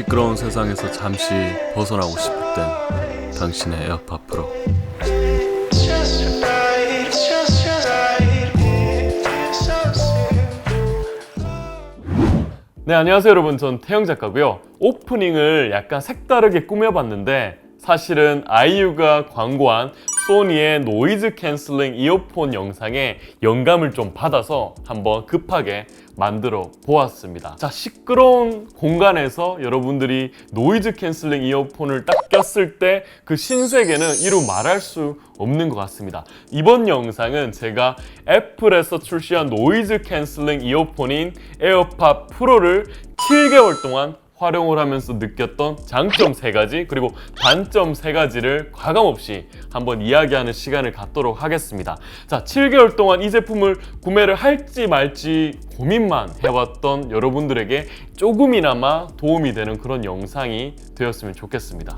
시끄러운 세상에서 잠시 벗어나고 싶을 땐 당신의 에어팟 프로. 네, 안녕하세요 여러분. 전 태영 작가고요. 오프닝을 약간 색다르게 꾸며봤는데 사실은 아이유가 광고한 소니의 노이즈 캔슬링 이어폰 영상에 영감을 좀 받아서 한번 급하게 만들어 보았습니다. 자, 시끄러운 공간에서 여러분들이 노이즈 캔슬링 이어폰을 딱 꼈을 때 그 신세계는 이루 말할 수 없는 것 같습니다. 이번 영상은 제가 애플에서 출시한 노이즈 캔슬링 이어폰인 에어팟 프로를 7개월 동안 활용을 하면서 느꼈던 장점 3가지 그리고 단점 3가지를 과감없이 한번 이야기하는 시간을 갖도록 하겠습니다. 자, 7개월 동안 이 제품을 구매를 할지 말지 고민만 해왔던 여러분들에게 조금이나마 도움이 되는 그런 영상이 되었으면 좋겠습니다.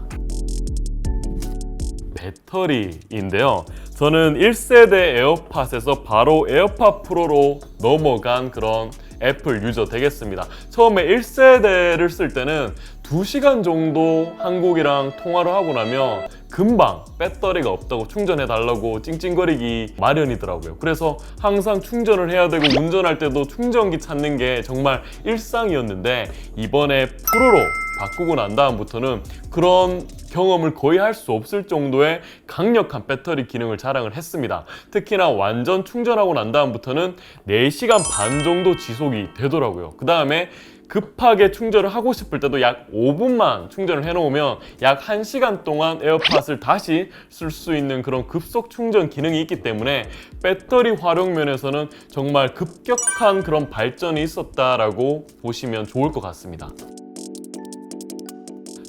배터리인데요. 저는 1세대 에어팟에서 바로 에어팟 프로로 넘어간 그런 애플 유저 되겠습니다. 처음에 1세대를 쓸 때는 2시간 정도 한국이랑 통화를 하고 나면 금방 배터리가 없다고 충전해 달라고 찡찡거리기 마련이더라고요. 그래서 항상 충전을 해야 되고 운전할 때도 충전기 찾는 게 정말 일상이었는데 이번에 프로로 바꾸고 난 다음부터는 그런 경험을 거의 할 수 없을 정도의 강력한 배터리 기능을 자랑을 했습니다. 특히나 완전 충전하고 난 다음부터는 4시간 반 정도 지속이 되더라고요. 그 다음에 급하게 충전을 하고 싶을 때도 약 5분만 충전을 해놓으면 약 1시간 동안 에어팟을 다시 쓸 수 있는 그런 급속 충전 기능이 있기 때문에 배터리 활용 면에서는 정말 급격한 그런 발전이 있었다라고 보시면 좋을 것 같습니다.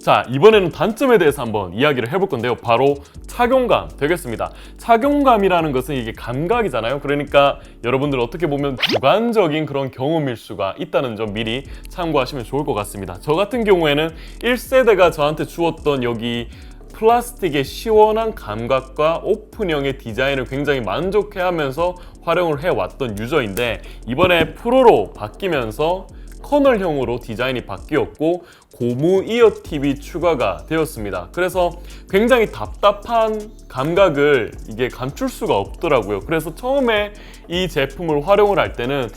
자, 이번에는 단점에 대해서 한번 이야기를 해볼 건데요. 바로 착용감 되겠습니다. 착용감이라는 것은 이게 감각이잖아요. 그러니까 여러분들 어떻게 보면 주관적인 그런 경험일 수가 있다는 점 미리 참고하시면 좋을 것 같습니다. 저 같은 경우에는 1세대가 저한테 주었던 여기 플라스틱의 시원한 감각과 오픈형의 디자인을 굉장히 만족해하면서 활용을 해왔던 유저인데 이번에 프로로 바뀌면서 커널형으로 디자인이 바뀌었고 고무 이어 팁이 추가가 되었습니다. 그래서 굉장히 답답한 감각을 이게 감출 수가 없더라고요. 그래서 처음에 이 제품을 활용을 할 때는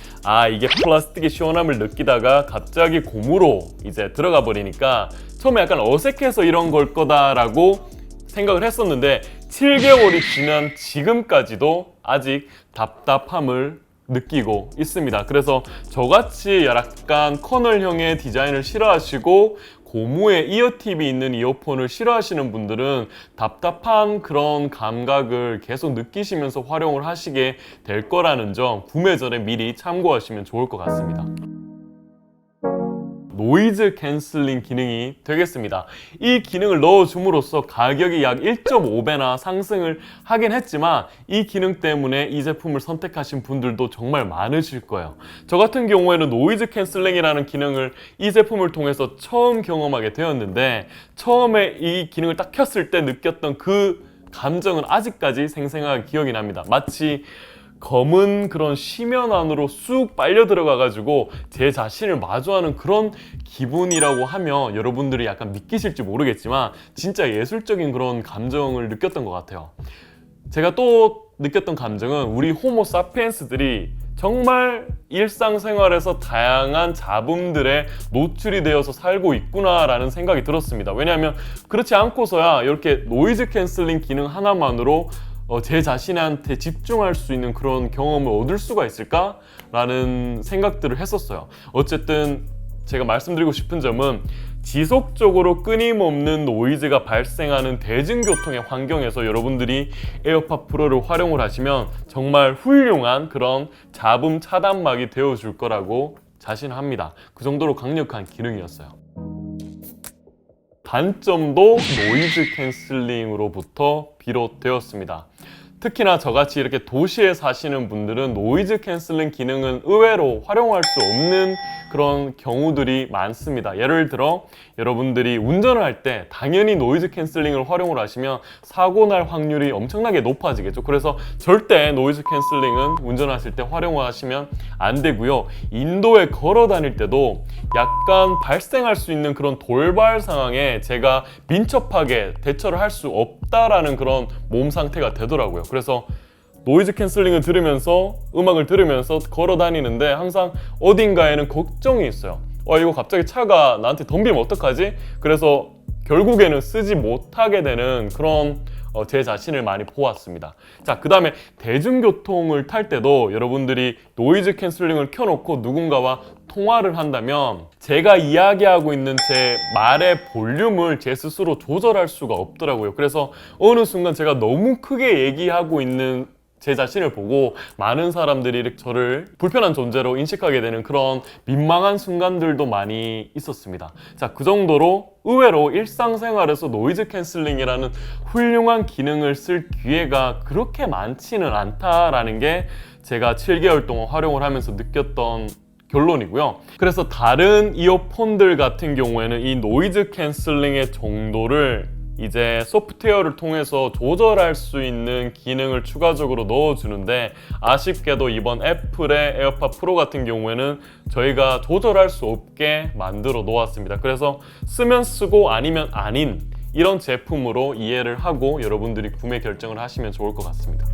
이게 플라스틱의 시원함을 느끼다가 갑자기 고무로 이제 들어가 버리니까 처음에 약간 어색해서 이런 걸 거다라고 생각을 했었는데 7개월이 지난 지금까지도 아직 답답함을 느끼고 있습니다. 그래서 저같이 약간 커널형의 디자인을 싫어하시고 고무의 이어팁이 있는 이어폰을 싫어하시는 분들은 답답한 그런 감각을 계속 느끼시면서 활용을 하시게 될 거라는 점 구매 전에 미리 참고하시면 좋을 것 같습니다. 노이즈 캔슬링 기능이 되겠습니다. 이 기능을 넣어줌으로써 가격이 약 1.5배나 상승을 하긴 했지만 이 기능 때문에 이 제품을 선택하신 분들도 정말 많으실 거예요. 저 같은 경우에는 노이즈 캔슬링이라는 기능을 이 제품을 통해서 처음 경험하게 되었는데 처음에 이 기능을 딱 켰을 때 느꼈던 그 감정은 아직까지 생생하게 기억이 납니다. 마치 검은 그런 심연 안으로 쑥 빨려 들어가가지고 제 자신을 마주하는 그런 기분이라고 하면 여러분들이 약간 믿기실지 모르겠지만 진짜 예술적인 그런 감정을 느꼈던 것 같아요. 제가 또 느꼈던 감정은 우리 호모 사피엔스들이 정말 일상생활에서 다양한 잡음들에 노출이 되어서 살고 있구나라는 생각이 들었습니다. 왜냐하면 그렇지 않고서야 이렇게 노이즈 캔슬링 기능 하나만으로 제 자신한테 집중할 수 있는 그런 경험을 얻을 수가 있을까라는 생각들을 했었어요. 어쨌든 제가 말씀드리고 싶은 점은 지속적으로 끊임없는 노이즈가 발생하는 대중교통의 환경에서 여러분들이 에어팟 프로를 활용을 하시면 정말 훌륭한 그런 잡음 차단막이 되어줄 거라고 자신합니다. 그 정도로 강력한 기능이었어요. 단점도 노이즈 캔슬링으로부터 비롯되었습니다. 특히나 저같이 이렇게 도시에 사시는 분들은 노이즈 캔슬링 기능은 의외로 활용할 수 없는 그런 경우들이 많습니다. 예를 들어 여러분들이 운전을 할 때 당연히 노이즈 캔슬링을 활용을 하시면 사고 날 확률이 엄청나게 높아지겠죠. 그래서 절대 노이즈 캔슬링은 운전하실 때 활용하시면 안 되고요. 인도에 걸어 다닐 때도 약간 발생할 수 있는 그런 돌발 상황에 제가 민첩하게 대처를 할 수 없다라는 그런 몸 상태가 되더라고요. 그래서 노이즈 캔슬링을 들으면서 음악을 들으면서 걸어 다니는데 항상 어딘가에는 걱정이 있어요. 이거 갑자기 차가 나한테 덤비면 어떡하지? 그래서 결국에는 쓰지 못하게 되는 그런 제 자신을 많이 보았습니다. 자, 그 다음에 대중교통을 탈 때도 여러분들이 노이즈 캔슬링을 켜놓고 누군가와 통화를 한다면 제가 이야기하고 있는 제 말의 볼륨을 제 스스로 조절할 수가 없더라고요. 그래서 어느 순간 제가 너무 크게 얘기하고 있는 제 자신을 보고 많은 사람들이 이렇게 저를 불편한 존재로 인식하게 되는 그런 민망한 순간들도 많이 있었습니다. 자, 그 정도로 의외로 일상생활에서 노이즈 캔슬링이라는 훌륭한 기능을 쓸 기회가 그렇게 많지는 않다라는 게 제가 7개월 동안 활용을 하면서 느꼈던 결론이고요. 그래서 다른 이어폰들 같은 경우에는 이 노이즈 캔슬링의 정도를 이제 소프트웨어를 통해서 조절할 수 있는 기능을 추가적으로 넣어주는데 아쉽게도 이번 애플의 에어팟 프로 같은 경우에는 저희가 조절할 수 없게 만들어 놓았습니다. 그래서 쓰면 쓰고 아니면 아닌 이런 제품으로 이해를 하고 여러분들이 구매 결정을 하시면 좋을 것 같습니다.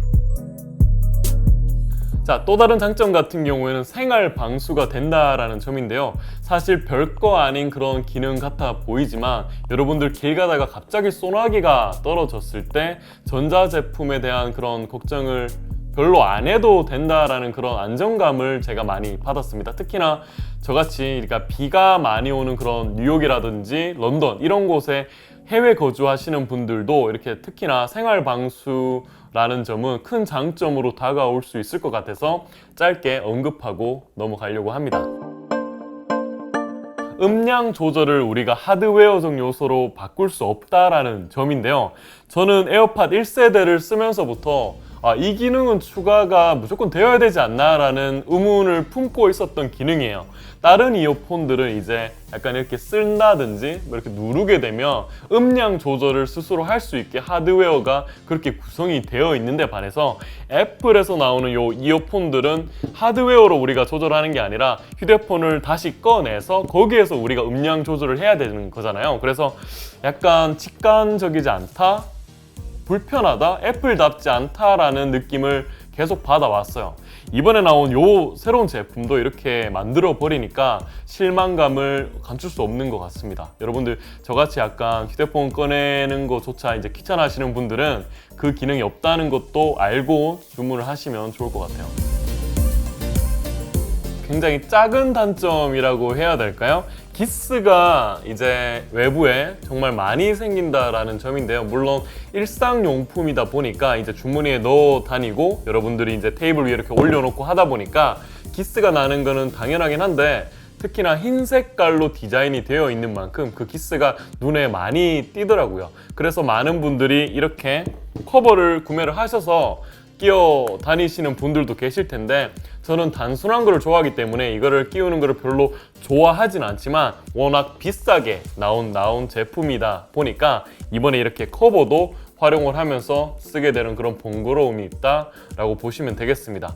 자, 또 다른 장점 같은 경우에는 생활 방수가 된다라는 점인데요. 사실 별거 아닌 그런 기능 같아 보이지만 여러분들 길 가다가 갑자기 소나기가 떨어졌을 때 전자제품에 대한 그런 걱정을 별로 안 해도 된다라는 그런 안정감을 제가 많이 받았습니다. 특히나 저같이 그러니까 비가 많이 오는 그런 뉴욕이라든지 런던 이런 곳에 해외 거주하시는 분들도 이렇게 특히나 생활 방수라는 점은 큰 장점으로 다가올 수 있을 것 같아서 짧게 언급하고 넘어가려고 합니다. 음량 조절을 우리가 하드웨어적 요소로 바꿀 수 없다라는 점인데요. 저는 에어팟 1세대를 쓰면서부터 이 기능은 추가가 무조건 되어야 되지 않나 라는 의문을 품고 있었던 기능이에요. 다른 이어폰들은 이제 약간 이렇게 쓴다든지 이렇게 누르게 되면 음량 조절을 스스로 할 수 있게 하드웨어가 그렇게 구성이 되어 있는데 반해서 애플에서 나오는 요 이어폰들은 하드웨어로 우리가 조절하는 게 아니라 휴대폰을 다시 꺼내서 거기에서 우리가 음량 조절을 해야 되는 거잖아요. 그래서 약간 직관적이지 않다? 불편하다? 애플답지 않다라는 느낌을 계속 받아왔어요. 이번에 나온 요 새로운 제품도 이렇게 만들어 버리니까 실망감을 감출 수 없는 것 같습니다. 여러분들 저같이 약간 휴대폰 꺼내는 것조차 이제 귀찮아하시는 분들은 그 기능이 없다는 것도 알고 주문을 하시면 좋을 것 같아요. 굉장히 작은 단점이라고 해야 될까요? 기스가 이제 외부에 정말 많이 생긴다라는 점인데요. 물론 일상용품이다 보니까 이제 주머니에 넣어 다니고 여러분들이 이제 테이블 위에 이렇게 올려놓고 하다 보니까 기스가 나는 거는 당연하긴 한데 특히나 흰 색깔로 디자인이 되어 있는 만큼 그 기스가 눈에 많이 띄더라고요. 그래서 많은 분들이 이렇게 커버를 구매를 하셔서 끼워 다니시는 분들도 계실 텐데 저는 단순한 거를 좋아하기 때문에 이거를 끼우는 거를 별로 좋아하진 않지만 워낙 비싸게 나온 제품이다 보니까 이번에 이렇게 커버도 활용을 하면서 쓰게 되는 그런 번거로움이 있다라고 보시면 되겠습니다.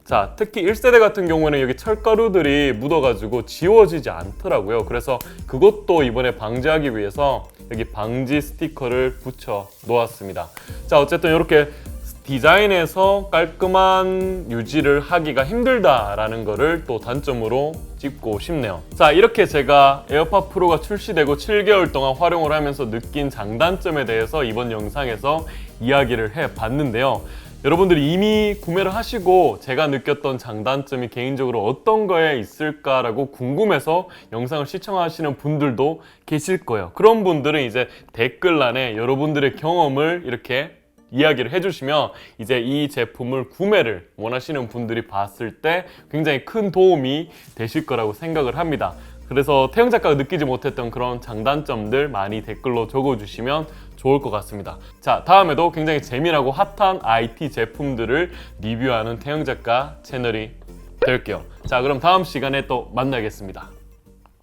자, 특히 1세대 같은 경우에는 여기 철가루들이 묻어가지고 지워지지 않더라고요. 그래서 그것도 이번에 방지하기 위해서 여기 방지 스티커를 붙여 놓았습니다. 자, 어쨌든 이렇게 디자인에서 깔끔한 유지를 하기가 힘들다라는 거를 또 단점으로 짚고 싶네요. 자, 이렇게 제가 에어팟 프로가 출시되고 7개월 동안 활용을 하면서 느낀 장단점에 대해서 이번 영상에서 이야기를 해봤는데요. 여러분들이 이미 구매를 하시고 제가 느꼈던 장단점이 개인적으로 어떤 거에 있을까라고 궁금해서 영상을 시청하시는 분들도 계실 거예요. 그런 분들은 이제 댓글란에 여러분들의 경험을 이렇게 이야기를 해주시면 이제 이 제품을 구매를 원하시는 분들이 봤을 때 굉장히 큰 도움이 되실 거라고 생각을 합니다. 그래서 태영 작가가 느끼지 못했던 그런 장단점들 많이 댓글로 적어주시면 좋을 것 같습니다. 자, 다음에도 굉장히 재미나고 핫한 IT 제품들을 리뷰하는 태영 작가 채널이 될게요. 자, 그럼 다음 시간에 또 만나겠습니다.